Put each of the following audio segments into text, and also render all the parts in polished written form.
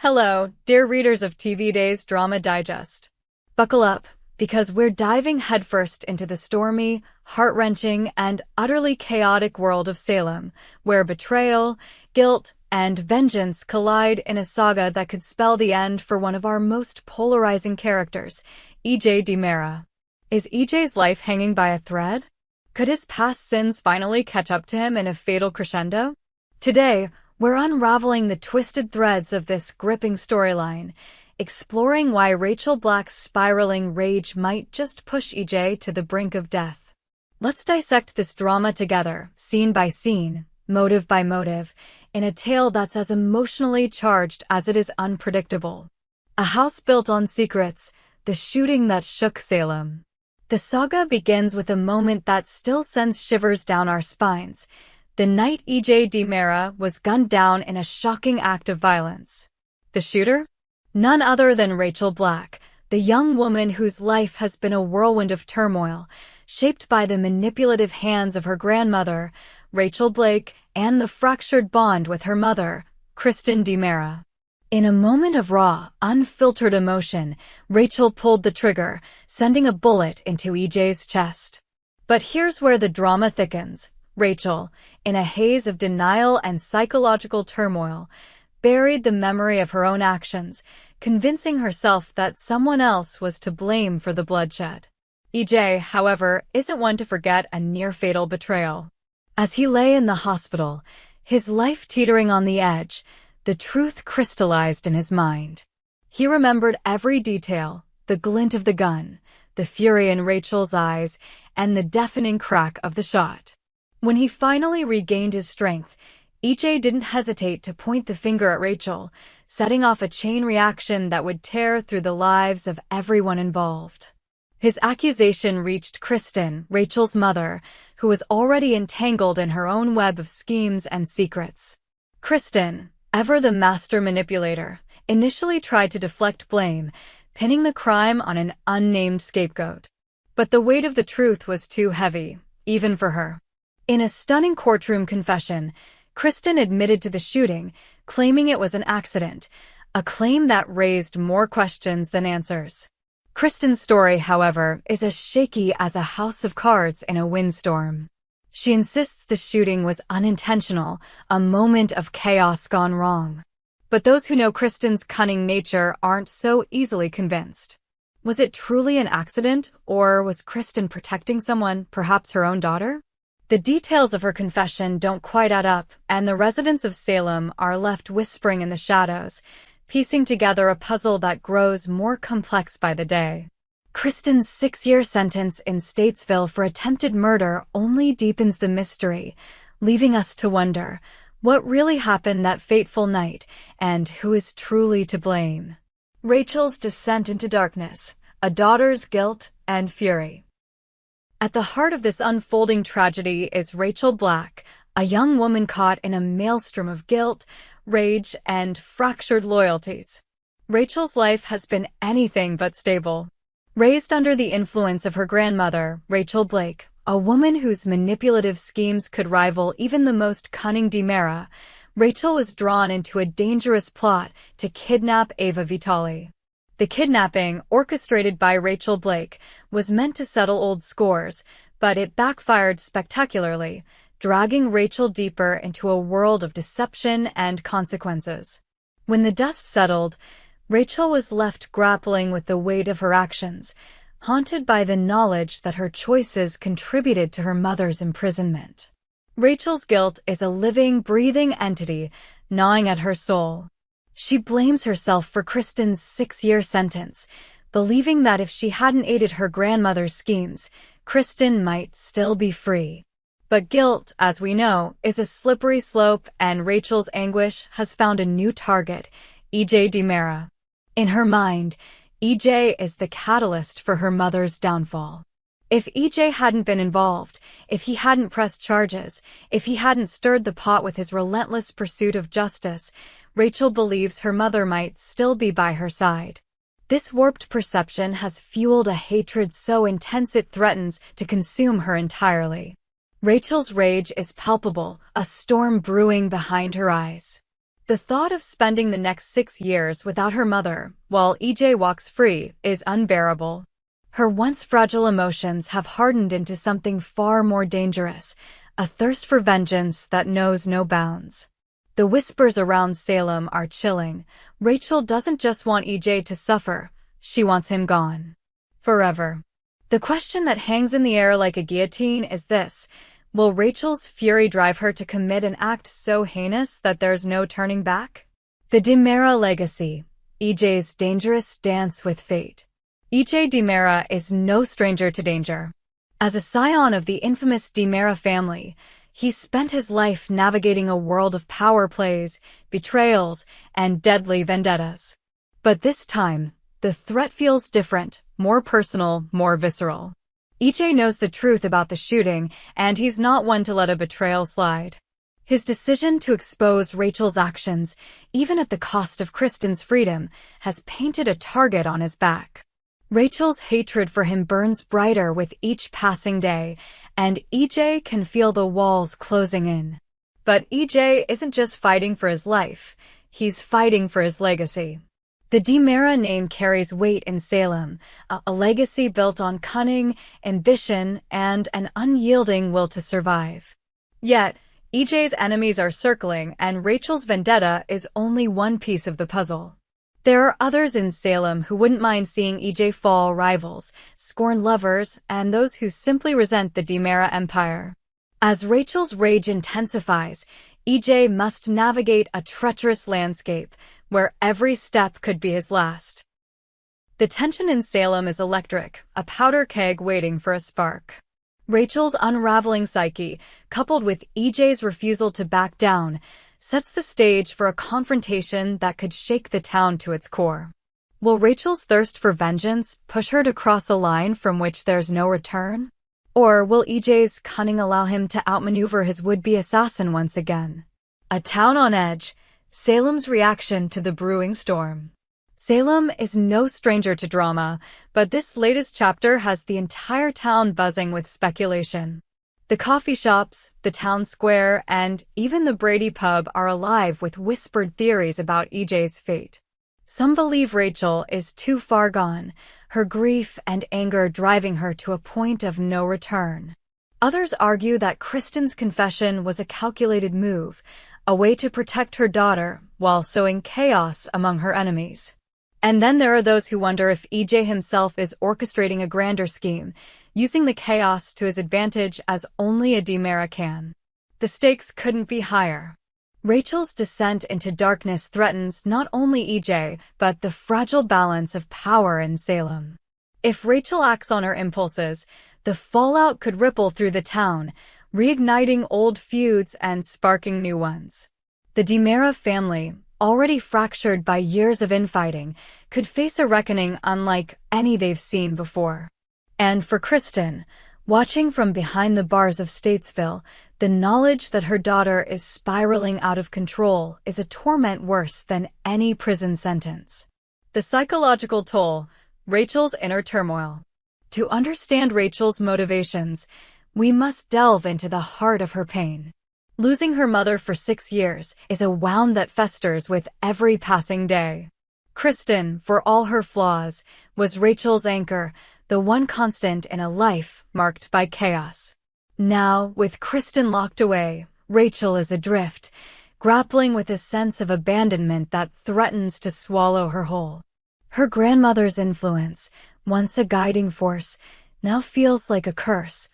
Hello, dear readers of TV Day's Drama Digest. Buckle up, because we're diving headfirst into the stormy, heart-wrenching, and utterly chaotic world of Salem, where betrayal, guilt, and vengeance collide in a saga that could spell the end for one of our most polarizing characters, E.J. DiMera. Is E.J.'s life hanging by a thread? Could his past sins finally catch up to him in a fatal crescendo? Today, we're unraveling the twisted threads of this gripping storyline, exploring why Rachel Black's spiraling rage might just push E.J. to the brink of death. Let's dissect this drama together, scene by scene, motive by motive, in a tale that's as emotionally charged as it is unpredictable. A house built on secrets, the shooting that shook Salem. The saga begins with a moment that still sends shivers down our spines. The night E.J. DiMera was gunned down in a shocking act of violence. The shooter? None other than Rachel Black, the young woman whose life has been a whirlwind of turmoil, shaped by the manipulative hands of her grandmother, Rachel Blake, and the fractured bond with her mother, Kristen DiMera. In a moment of raw, unfiltered emotion, Rachel pulled the trigger, sending a bullet into E.J.'s chest. But here's where the drama thickens. Rachel, in a haze of denial and psychological turmoil, buried the memory of her own actions, convincing herself that someone else was to blame for the bloodshed. E.J., however, isn't one to forget a near-fatal betrayal. As he lay in the hospital, his life teetering on the edge, the truth crystallized in his mind. He remembered every detail, the glint of the gun, the fury in Rachel's eyes, and the deafening crack of the shot. When he finally regained his strength, E.J. didn't hesitate to point the finger at Rachel, setting off a chain reaction that would tear through the lives of everyone involved. His accusation reached Kristen, Rachel's mother, who was already entangled in her own web of schemes and secrets. Kristen, ever the master manipulator, initially tried to deflect blame, pinning the crime on an unnamed scapegoat. But the weight of the truth was too heavy, even for her. In a stunning courtroom confession, Kristen admitted to the shooting, claiming it was an accident, a claim that raised more questions than answers. Kristen's story, however, is as shaky as a house of cards in a windstorm. She insists the shooting was unintentional, a moment of chaos gone wrong. But those who know Kristen's cunning nature aren't so easily convinced. Was it truly an accident, or was Kristen protecting someone, perhaps her own daughter? The details of her confession don't quite add up, and the residents of Salem are left whispering in the shadows, piecing together a puzzle that grows more complex by the day. Kristen's 6-year sentence in Statesville for attempted murder only deepens the mystery, leaving us to wonder what really happened that fateful night and who is truly to blame. Rachel's descent into darkness, a daughter's guilt and fury. At the heart of this unfolding tragedy is Rachel Black, a young woman caught in a maelstrom of guilt, rage, and fractured loyalties. Rachel's life has been anything but stable. Raised under the influence of her grandmother, Rachel Blake, a woman whose manipulative schemes could rival even the most cunning DiMera, Rachel was drawn into a dangerous plot to kidnap Ava Vitale. The kidnapping, orchestrated by Rachel Blake, was meant to settle old scores, but it backfired spectacularly, dragging Rachel deeper into a world of deception and consequences. When the dust settled, Rachel was left grappling with the weight of her actions, haunted by the knowledge that her choices contributed to her mother's imprisonment. Rachel's guilt is a living, breathing entity, gnawing at her soul. She blames herself for Kristen's 6-year sentence, believing that if she hadn't aided her grandmother's schemes, Kristen might still be free. But guilt, as we know, is a slippery slope, and Rachel's anguish has found a new target, E.J. DiMera. In her mind, E.J. is the catalyst for her mother's downfall. If E.J. hadn't been involved, if he hadn't pressed charges, if he hadn't stirred the pot with his relentless pursuit of justice, Rachel believes her mother might still be by her side. This warped perception has fueled a hatred so intense it threatens to consume her entirely. Rachel's rage is palpable, a storm brewing behind her eyes. The thought of spending the next 6 years without her mother, while EJ walks free, is unbearable. Her once fragile emotions have hardened into something far more dangerous, a thirst for vengeance that knows no bounds. The whispers around Salem are chilling. Rachel doesn't just want EJ to suffer, she wants him gone. Forever. The question that hangs in the air like a guillotine is this: will Rachel's fury drive her to commit an act so heinous that there's no turning back? The DiMera legacy, EJ's dangerous dance with fate. EJ DiMera is no stranger to danger. As a scion of the infamous DiMera family, he spent his life navigating a world of power plays, betrayals, and deadly vendettas. But this time, the threat feels different, more personal, more visceral. EJ knows the truth about the shooting, and he's not one to let a betrayal slide. His decision to expose Rachel's actions, even at the cost of Kristen's freedom, has painted a target on his back. Rachel's hatred for him burns brighter with each passing day, and EJ can feel the walls closing in. But EJ isn't just fighting for his life, he's fighting for his legacy. The DiMera name carries weight in Salem, a legacy built on cunning, ambition, and an unyielding will to survive. Yet, EJ's enemies are circling, and Rachel's vendetta is only one piece of the puzzle. There are others in Salem who wouldn't mind seeing EJ fall: rivals, scorned lovers, and those who simply resent the DiMera empire. As Rachel's rage intensifies, EJ must navigate a treacherous landscape where every step could be his last. The tension in Salem is electric, a powder keg waiting for a spark. Rachel's unraveling psyche, coupled with EJ's refusal to back down, sets the stage for a confrontation that could shake the town to its core. Will Rachel's thirst for vengeance push her to cross a line from which there's no return? Or will EJ's cunning allow him to outmaneuver his would-be assassin once again? A town on edge, Salem's reaction to the brewing storm. Salem is no stranger to drama, but this latest chapter has the entire town buzzing with speculation. The coffee shops, the town square, and even the Brady pub are alive with whispered theories about EJ's fate. Some believe Rachel is too far gone, her grief and anger driving her to a point of no return. Others argue that Kristen's confession was a calculated move, a way to protect her daughter while sowing chaos among her enemies. And then there are those who wonder if EJ himself is orchestrating a grander scheme, using the chaos to his advantage as only a DiMera can. The stakes couldn't be higher. Rachel's descent into darkness threatens not only EJ, but the fragile balance of power in Salem. If Rachel acts on her impulses, the fallout could ripple through the town, reigniting old feuds and sparking new ones. The DiMera family, already fractured by years of infighting, could face a reckoning unlike any they've seen before. And for Kristen, watching from behind the bars of Statesville, the knowledge that her daughter is spiraling out of control is a torment worse than any prison sentence. The psychological toll, Rachel's inner turmoil. To understand Rachel's motivations, we must delve into the heart of her pain. Losing her mother for 6 years is a wound that festers with every passing day. Kristen, for all her flaws, was Rachel's anchor, the one constant in a life marked by chaos. Now, with Kristen locked away, Rachel is adrift, grappling with a sense of abandonment that threatens to swallow her whole. Her grandmother's influence, once a guiding force, now feels like a curse,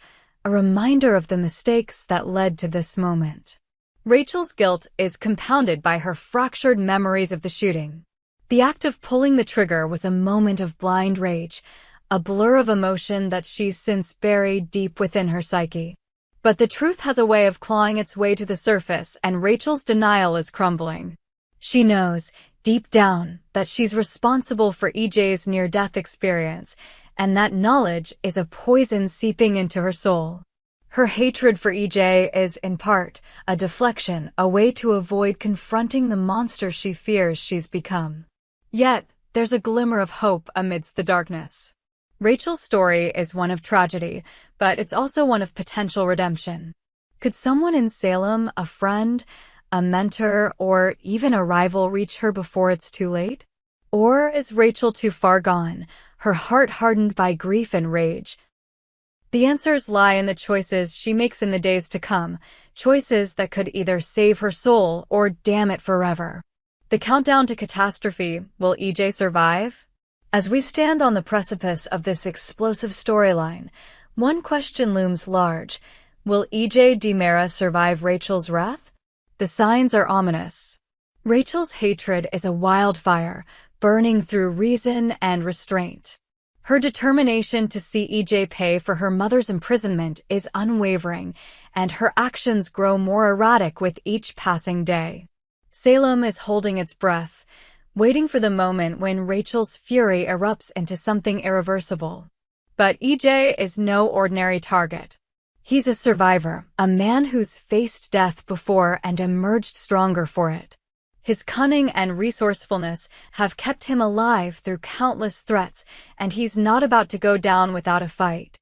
a reminder of the mistakes that led to this moment. Rachel's guilt is compounded by her fractured memories of the shooting. The act of pulling the trigger was a moment of blind rage, a blur of emotion that she's since buried deep within her psyche. But the truth has a way of clawing its way to the surface, and Rachel's denial is crumbling. She knows, deep down, that she's responsible for EJ's near-death experience, and that knowledge is a poison seeping into her soul. Her hatred for EJ is, in part, a deflection, a way to avoid confronting the monster she fears she's become. Yet, there's a glimmer of hope amidst the darkness. Rachel's story is one of tragedy, but it's also one of potential redemption. Could someone in Salem, a friend, a mentor, or even a rival reach her before it's too late? Or is Rachel too far gone, her heart hardened by grief and rage? The answers lie in the choices she makes in the days to come, choices that could either save her soul or damn it forever. The countdown to catastrophe. Will EJ survive? As we stand on the precipice of this explosive storyline, one question looms large. Will EJ DiMera survive Rachel's wrath? The signs are ominous. Rachel's hatred is a wildfire, burning through reason and restraint. Her determination to see EJ pay for her mother's imprisonment is unwavering, and her actions grow more erratic with each passing day. Salem is holding its breath, waiting for the moment when Rachel's fury erupts into something irreversible. But EJ is no ordinary target. He's a survivor, a man who's faced death before and emerged stronger for it. His cunning and resourcefulness have kept him alive through countless threats, and he's not about to go down without a fight.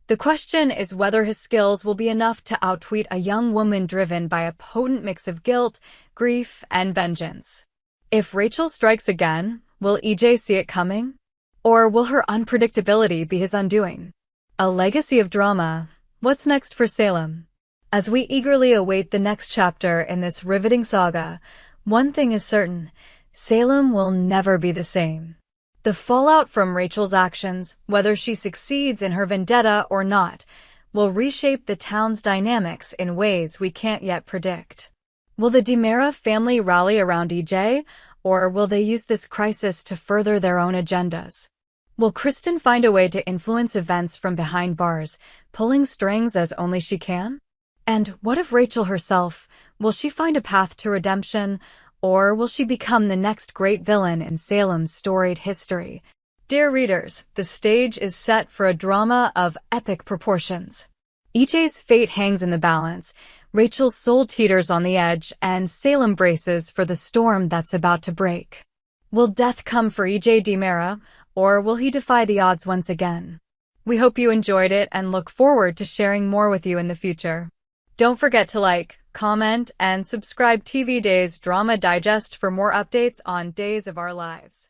The question is whether his skills will be enough to outwit a young woman driven by a potent mix of guilt, grief, and vengeance. If Rachel strikes again, will EJ see it coming? Or will her unpredictability be his undoing? A legacy of drama. What's next for Salem? As we eagerly await the next chapter in this riveting saga, one thing is certain: Salem will never be the same. The fallout from Rachel's actions, whether she succeeds in her vendetta or not, will reshape the town's dynamics in ways we can't yet predict. Will the DiMera family rally around EJ, or will they use this crisis to further their own agendas? Will Kristen find a way to influence events from behind bars, pulling strings as only she can? And what of Rachel herself? Will she find a path to redemption, or will she become the next great villain in Salem's storied history? Dear readers, the stage is set for a drama of epic proportions. EJ's fate hangs in the balance, Rachel's soul teeters on the edge, and Salem braces for the storm that's about to break. Will death come for EJ DiMera, or will he defy the odds once again? We hope you enjoyed it and look forward to sharing more with you in the future. Don't forget to like, comment, and subscribe TV Days Drama Digest for more updates on Days of Our Lives.